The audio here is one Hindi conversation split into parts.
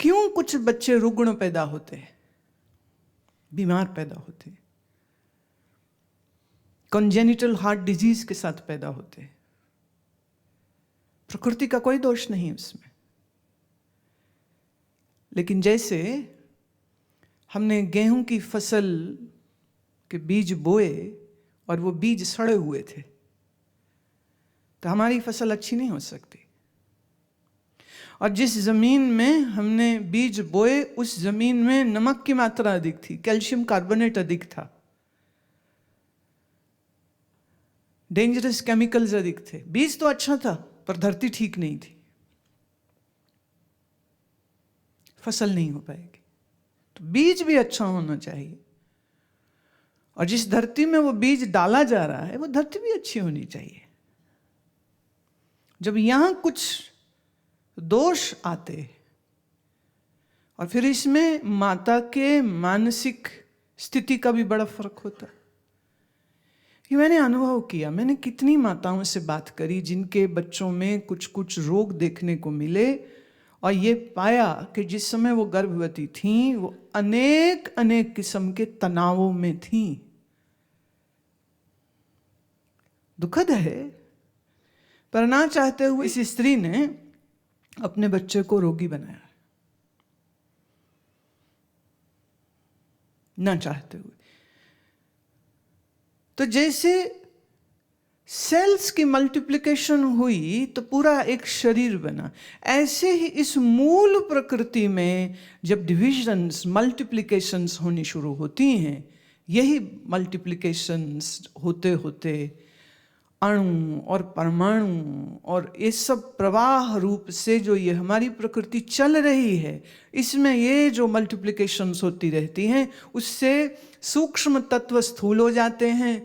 क्यों कुछ बच्चे रुग्ण पैदा होते हैं, बीमार पैदा होते हैं, कॉन्जेनिटल हार्ट डिजीज के साथ पैदा होते हैं? प्रकृति का कोई दोष नहीं है उसमें। लेकिन जैसे हमने गेहूं की फसल के बीज बोए और वो बीज सड़े हुए थे, तो हमारी फसल अच्छी नहीं हो सकती। और जिस जमीन में हमने बीज बोए उस जमीन में नमक की मात्रा अधिक थी, कैल्शियम कार्बोनेट अधिक था, डेंजरस केमिकल्स अधिक थे। बीज तो अच्छा था पर धरती ठीक नहीं थी, फसल नहीं हो पाएगी। तो बीज भी अच्छा होना चाहिए, और जिस धरती में वो बीज डाला जा रहा है वो धरती भी अच्छी होनी चाहिए। जब यहां कुछ दोष आते और फिर इसमें माता के मानसिक स्थिति का भी बड़ा फर्क होता है। ये मैंने अनुभव किया। मैंने कितनी माताओं से बात करी जिनके बच्चों में कुछ कुछ रोग देखने को मिले, और ये पाया कि जिस समय वो गर्भवती थीं वो अनेक अनेक किस्म के तनावों में थीं। दुखद है, पर ना चाहते हुए इस स्त्री ने अपने बच्चे को रोगी बनाया, ना चाहते हुए। तो जैसे सेल्स की मल्टीप्लिकेशन हुई तो पूरा एक शरीर बना, ऐसे ही इस मूल प्रकृति में जब डिविजन्स मल्टीप्लिकेशंस होनी शुरू होती हैं, यही मल्टीप्लिकेशंस होते होते अणु और परमाणु और ये सब प्रवाह रूप से जो ये हमारी प्रकृति चल रही है, इसमें ये जो मल्टीप्लिकेशंस होती रहती हैं, उससे सूक्ष्म तत्व स्थूल हो जाते हैं।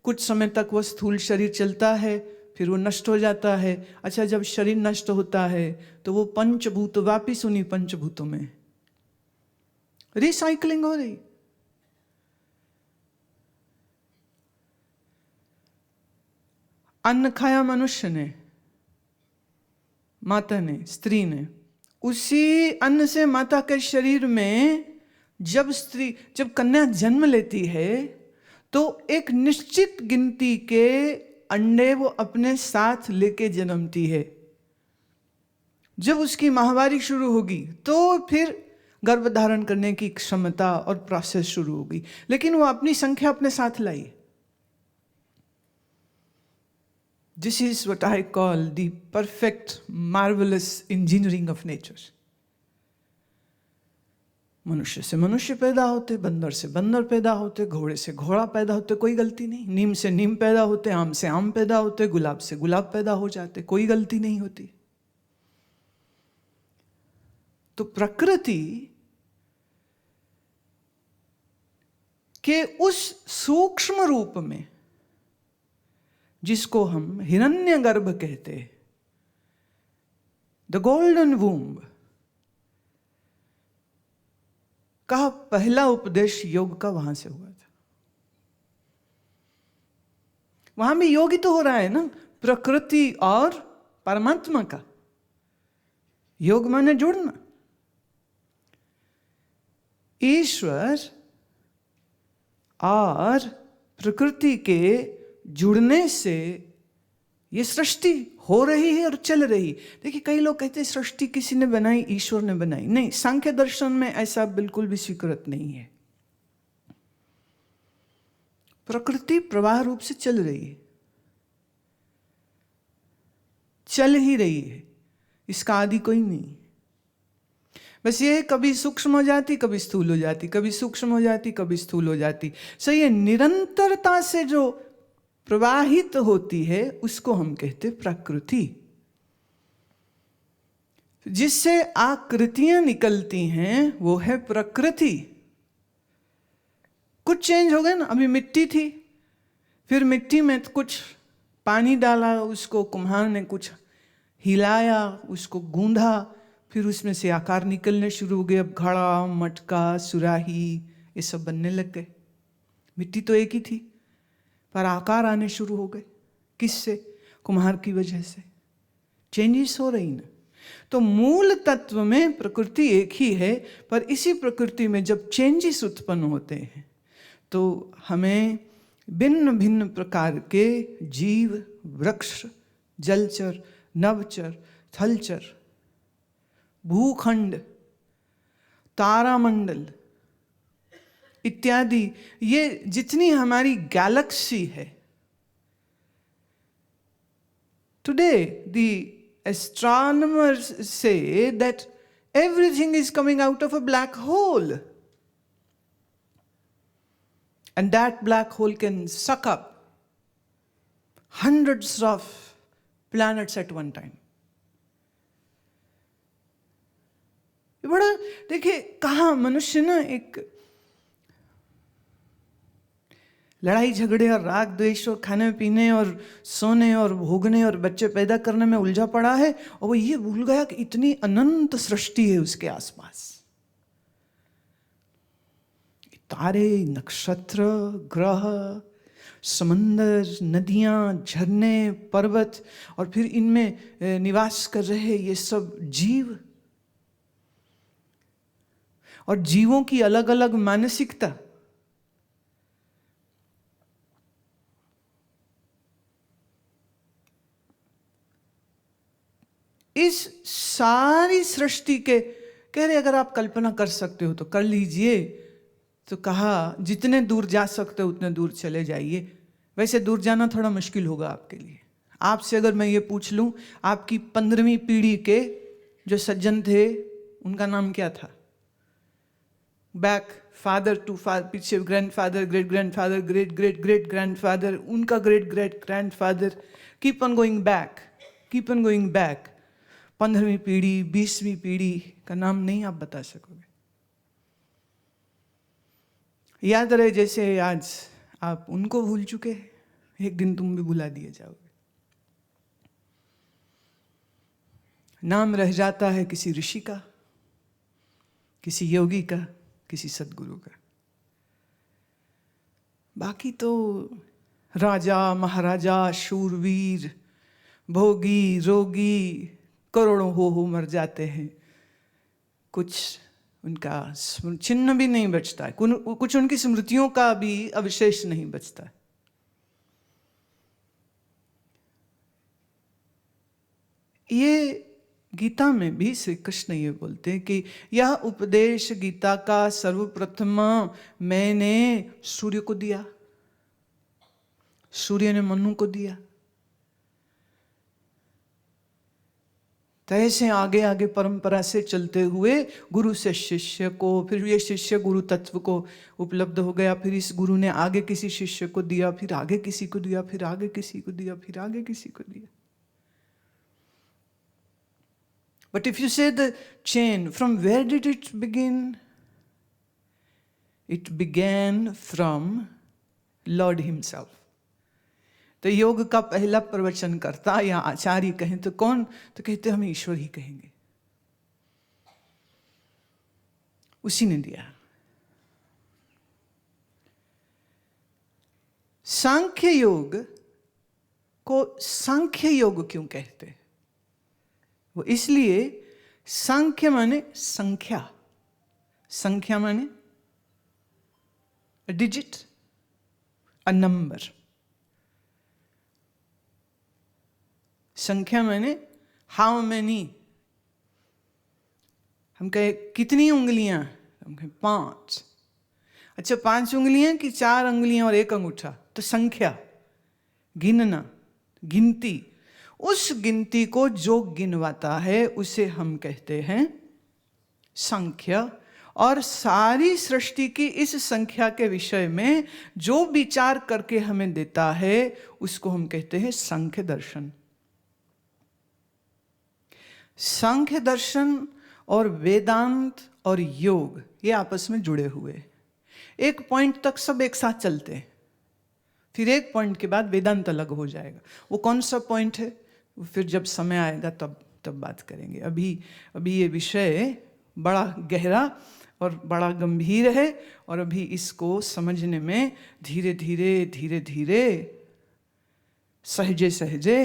कुछ समय तक वो स्थूल शरीर चलता है, फिर वो नष्ट हो जाता है। अच्छा, जब शरीर नष्ट होता है तो वो पंचभूत वापिस उन्हीं पंचभूतों में रिसाइकलिंग हो रही। अन्न खाया मनुष्य ने, माता ने, स्त्री ने, उसी अन्न से माता के शरीर में जब कन्या जन्म लेती है तो एक निश्चित गिनती के अंडे वो अपने साथ लेके जन्मती है। जब उसकी माहवारी शुरू होगी तो फिर गर्भ धारण करने की क्षमता और प्रोसेस शुरू होगी, लेकिन वो अपनी संख्या अपने साथ लाई। This is what I call the perfect, marvelous engineering of nature. मनुष्य से मनुष्य पैदा होते, बंदर से बंदर पैदा होते, घोड़े से घोड़ा पैदा होते, कोई गलती नहीं। नीम से नीम पैदा होते, आम से आम पैदा होते, गुलाब से गुलाब पैदा हो जाते, कोई गलती नहीं होती। तो प्रकृति के उस सूक्ष्म रूप में जिसको हम हिरण्यगर्भ कहते हैं, द गोल्डन वूम्ब, का पहला उपदेश योग का वहां से हुआ था। वहां भी योग ही तो हो रहा है ना, प्रकृति और परमात्मा का योग माने जुड़ना। ईश्वर और प्रकृति के जुड़ने से ये सृष्टि हो रही है और चल रही। देखिए, कई लोग कहते हैं सृष्टि किसी ने बनाई, ईश्वर ने बनाई। नहीं, सांख्य दर्शन में ऐसा बिल्कुल भी स्वीकृत नहीं है। प्रकृति प्रवाह रूप से चल रही है, चल ही रही है, इसका आदि कोई नहीं। बस ये कभी सूक्ष्म हो जाती, कभी स्थूल हो जाती, कभी सूक्ष्म हो जाती, कभी स्थूल हो जाती। सो ये निरंतरता से जो प्रवाहित होती है उसको हम कहते प्रकृति। जिससे आकृतियां निकलती हैं वो है प्रकृति। कुछ चेंज हो गया ना, अभी मिट्टी थी, फिर मिट्टी में कुछ पानी डाला, उसको कुम्हार ने कुछ हिलाया, उसको गूंधा, फिर उसमें से आकार निकलने शुरू हो गए। अब घड़ा, मटका, सुराही ये सब बनने लग गए। मिट्टी तो एक ही थी पर आकार आने शुरू हो गए। किससे? कुम्हार की वजह से। चेंजेस हो रही ना। तो मूल तत्व में प्रकृति एक ही है, पर इसी प्रकृति में जब चेंजेस उत्पन्न होते हैं तो हमें भिन्न भिन्न प्रकार के जीव, वृक्ष, जलचर, नभचर, थलचर, भूखंड, तारामंडल इत्यादि, ये जितनी हमारी गैलेक्सी है, today the astronomers say that everything is coming out of a black hole, and that black hole can suck up hundreds of planets at one time. ये बड़ा देखिए, कहाँ मनुष्य ना एक लड़ाई झगड़े और राग द्वेष और खाने पीने और सोने और भोगने और बच्चे पैदा करने में उलझा पड़ा है, और वो ये भूल गया कि इतनी अनंत सृष्टि है उसके आसपास। तारे, नक्षत्र, ग्रह, समंदर, नदियां, झरने, पर्वत, और फिर इनमें निवास कर रहे ये सब जीव, और जीवों की अलग अलग मानसिकता। इस सारी सृष्टि के कह रहे, अगर आप कल्पना कर सकते हो तो कर लीजिए। तो कहा जितने दूर जा सकते हो उतने दूर चले जाइए। वैसे दूर जाना थोड़ा मुश्किल होगा आपके लिए। आपसे अगर मैं ये पूछ लूं, आपकी 15वीं पीढ़ी के जो सज्जन थे उनका नाम क्या था? बैक फादर टू फादर, पीछे grandfather, great grandfather, great great great grandfather, उनका great great grandfather, keep on going back, keep on going back. 15वीं पीढ़ी, 20वीं पीढ़ी का नाम नहीं आप बता सकोगे। याद रहे जैसे आज आप उनको भूल चुके, एक दिन तुम भी भुला दिए जाओगे। नाम रह जाता है किसी ऋषि का, किसी योगी का, किसी सद्गुरु का। बाकी तो राजा, महाराजा, शूरवीर, भोगी, रोगी करोड़ों हो मर जाते हैं। कुछ उनका चिन्ह भी नहीं बचता है, कुछ उनकी स्मृतियों का भी अवशेष नहीं बचता है। ये गीता में भी श्री कृष्ण ये बोलते हैं कि यह उपदेश गीता का सर्वप्रथम मैंने सूर्य को दिया, सूर्य ने मनु को दिया। तो ऐसे आगे आगे परंपरा से चलते हुए गुरु से शिष्य को, फिर ये शिष्य गुरु तत्व को उपलब्ध हो गया, फिर इस गुरु ने आगे किसी शिष्य को दिया, फिर आगे किसी को दिया, फिर आगे किसी को दिया, फिर आगे किसी को दिया। But if you say the chain, from where did it begin? It began from Lord Himself. तो योग का पहला प्रवचन करता या आचार्य कहें तो कौन? तो कहते हम ईश्वर ही कहेंगे, उसी ने दिया। सांख्य योग को सांख्य योग क्यों कहते? वो इसलिए, सांख्य माने संख्या, संख्या माने a digit, a number। संख्या माने हाउ मैनी। हम कहे कितनी उंगलियां? हम कहे 5। अच्छा 5 उंगलियां कि 4 उंगलियां और 1 अंगूठा? तो संख्या, गिनना, गिनती। उस गिनती को जो गिनवाता है उसे हम कहते हैं संख्या। और सारी सृष्टि की इस संख्या के विषय में जो विचार करके हमें देता है उसको हम कहते हैं सांख्य दर्शन। सांख्य दर्शन और वेदांत और योग ये आपस में जुड़े हुए। एक पॉइंट तक सब एक साथ चलते हैं, फिर एक पॉइंट के बाद वेदांत अलग हो जाएगा। वो कौन सा पॉइंट है फिर जब समय आएगा तब बात करेंगे। अभी ये विषय बड़ा गहरा और बड़ा गंभीर है, और अभी इसको समझने में धीरे धीरे सहजे सहजे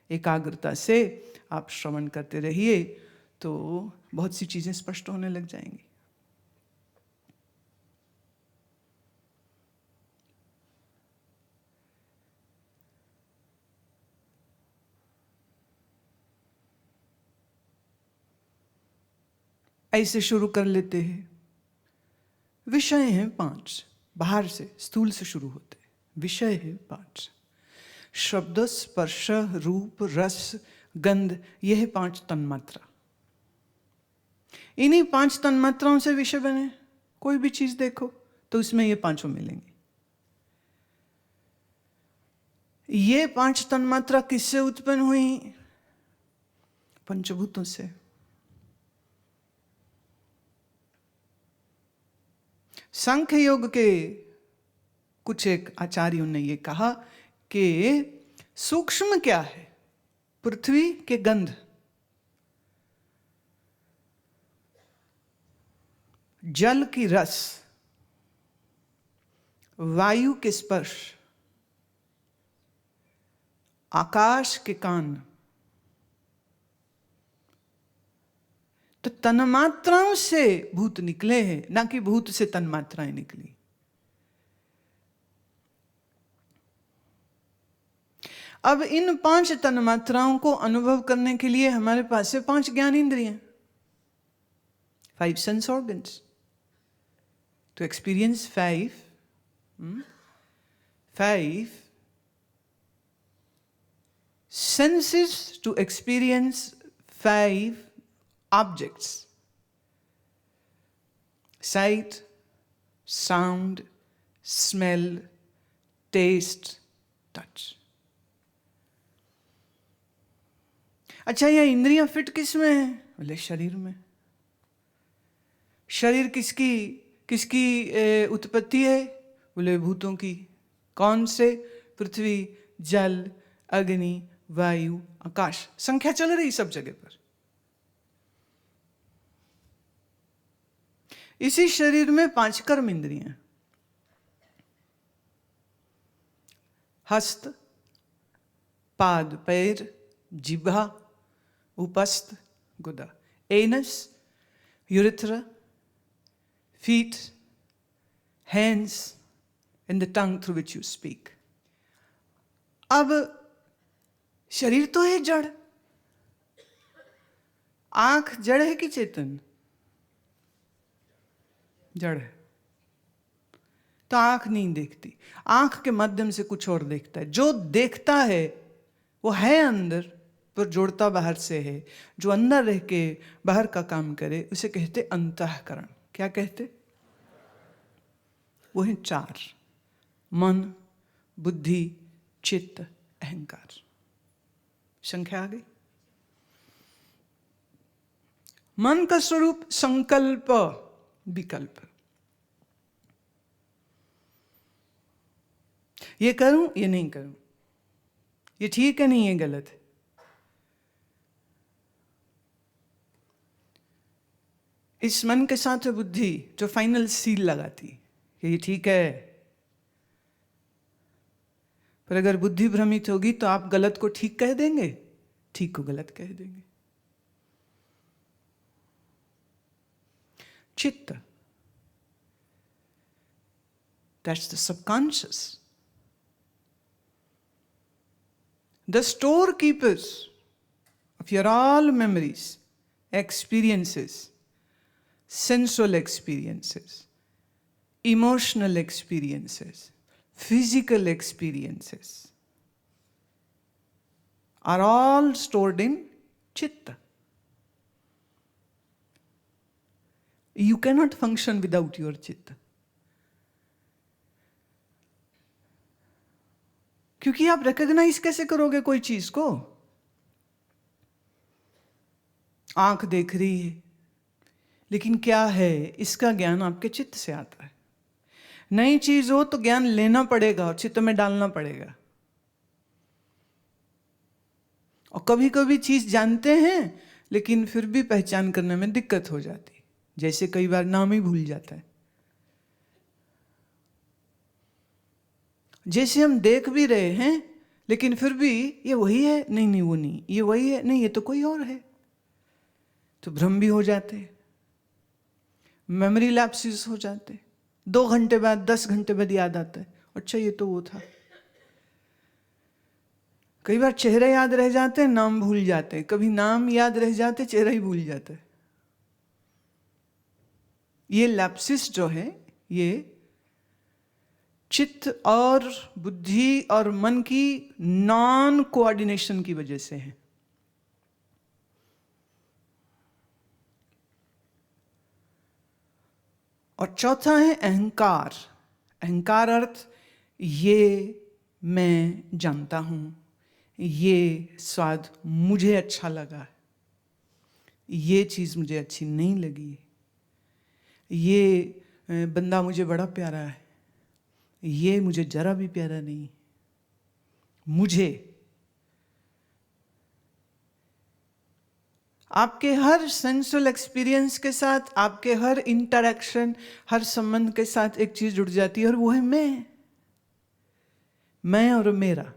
एकाग्रता से आप श्रवण करते रहिए तो बहुत सी चीज़ें स्पष्ट होने लग जाएंगी। ऐसे शुरू कर लेते हैं। विषय हैं 5, बाहर से स्थूल से शुरू होते हैं। विषय है 5, शब्द, स्पर्श, रूप, रस, गंध, यह है 5 तन्मात्रा। इन्हीं 5 तन्मात्राओं से विषय बने। कोई भी चीज देखो तो उसमें ये 5 मिलेंगे। ये 5 तन्मात्रा किससे उत्पन्न हुई? पंचभूतों से। सांख्य योग के कुछ एक आचार्यों ने ये कहा कि सूक्ष्म क्या है? पृथ्वी के गंध, जल की रस, वायु के स्पर्श, आकाश के कान। तो तन्मात्राओं से भूत निकले हैं, ना कि भूत से तन्मात्राएं निकली। अब इन 5 तन्मात्राओं को अनुभव करने के लिए हमारे पास है 5 ज्ञान इंद्रियां, 5 sense organs. To experience 5 senses, to experience 5 objects: sight, sound, smell, taste, touch. अच्छा, यह इंद्रियां फिट किस में है? बोले शरीर में। शरीर किसकी उत्पत्ति है? बोले भूतों की। कौन से? पृथ्वी, जल, अग्नि, वायु, आकाश। संख्या चल रही सब जगह पर। इसी शरीर में 5 कर्म इंद्रियां: हस्त, पाद, पैर, जिह्वा, उपस्थ, गुदा, anus, urethra, feet, hands, and the tongue through which you speak. अब शरीर तो है जड़। आंख जड़ है कि चेतन? जड़ है। तो आंख नहीं देखती, आंख के माध्यम से कुछ और देखता है। जो देखता है वो है अंदर, पर जोड़ता बाहर से है। जो अंदर रह के बाहर का काम करे उसे कहते अंतःकरण। क्या कहते? वो है 4: मन, बुद्धि, चित्त, अहंकार। संख्या आ गई। मन का स्वरूप संकल्प, विकल्प। ये करूं, ये नहीं करूं, ये ठीक है, नहीं, ये गलत है। इस मन के साथ है बुद्धि, जो फाइनल सील लगाती कि ये ठीक है। पर अगर बुद्धि भ्रमित होगी तो आप गलत को ठीक कह देंगे, ठीक को गलत कह देंगे। चित्त, that's the subconscious. The storekeepers of your all memories, experiences, sensual experiences, emotional experiences, physical experiences are all stored in chitta. You cannot function without your chitta. क्योंकि आप रिकॉग्नाइज कैसे करोगे कोई चीज को? आंख देख रही है, लेकिन क्या है इसका ज्ञान आपके चित्त से आता है। नई चीज हो तो ज्ञान लेना पड़ेगा और चित्त में डालना पड़ेगा। और कभी कभी चीज जानते हैं लेकिन फिर भी पहचान करने में दिक्कत हो जाती है। जैसे कई बार नाम ही भूल जाता है। जैसे हम देख भी रहे हैं लेकिन फिर भी ये वही है, नहीं नहीं वो नहीं, ये वही है, नहीं ये तो कोई और है, तो भ्रम भी हो जाते, मेमोरी लैप्सेस हो जाते, 2 घंटे बाद 10 घंटे बाद याद आता है, अच्छा ये तो वो था। कई बार चेहरे याद रह जाते हैं, नाम भूल जाते हैं, कभी नाम याद रह जाते, चेहरा ही भूल जाता है। ये लैप्सिस जो है ये चित्त और बुद्धि और मन की नॉन कोऑर्डिनेशन की वजह से है। और चौथा है अहंकार। अहंकार अर्थ ये मैं जानता हूं, ये स्वाद मुझे अच्छा लगा, ये चीज मुझे अच्छी नहीं लगी, ये बंदा मुझे बड़ा प्यारा है, ये मुझे जरा भी प्यारा नहीं। मुझे आपके हर सेंसुअल एक्सपीरियंस के साथ, आपके हर इंटरैक्शन, हर संबंध के साथ एक चीज जुड़ जाती है और वो है मैं और मेरा।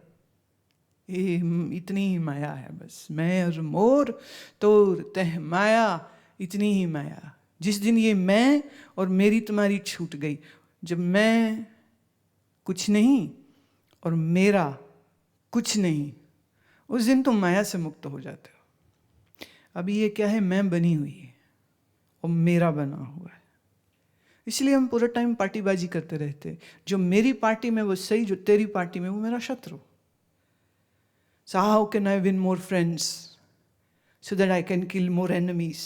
ये इतनी ही माया है बस, मैं और मोर तोर तह माया, इतनी ही माया। जिस दिन ये मैं और मेरी तुम्हारी छूट गई, जब मैं कुछ नहीं और मेरा कुछ नहीं, उस दिन तुम माया से मुक्त हो जाते हो। अभी ये क्या है, मैं बनी हुई है और मेरा बना हुआ है। इसलिए हम पूरा टाइम पार्टीबाजी करते रहते, जो मेरी पार्टी में वो सही, जो तेरी पार्टी में वो मेरा शत्रु। So how can I win more friends so that I can kill more enemies?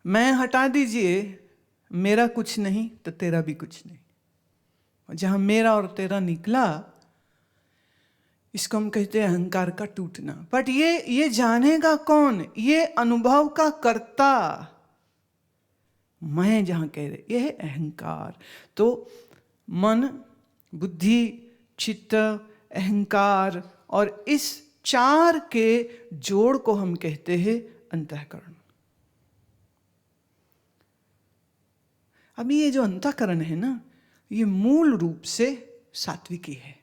मैं हटा दीजिए, मेरा कुछ नहीं तो तेरा भी कुछ नहीं। और जहां मेरा और तेरा निकला, इसको हम कहते हैं अहंकार का टूटना। बट ये जानेगा कौन? ये अनुभव का कर्ता मैं जहां कह रहे, ये है अहंकार। तो मन, बुद्धि, चित्त, अहंकार और इस 4 के जोड़ को हम कहते हैं अंतःकरण। अभी ये जो अंतःकरण है ना, ये मूल रूप से सात्विकी है।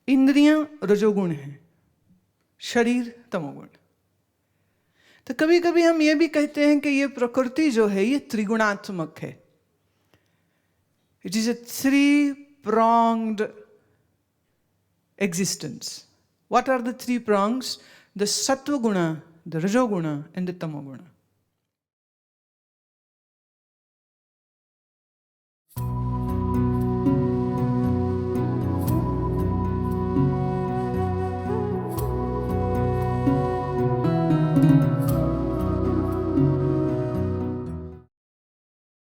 इंद्रियां रजोगुण हैं, शरीर तमोगुण। तो कभी कभी हम ये भी कहते हैं कि ये प्रकृति जो है ये त्रिगुणात्मक है। It is a 3-pronged existence. What are the 3 prongs? The sattva guna, the rajoguna and the tamoguna.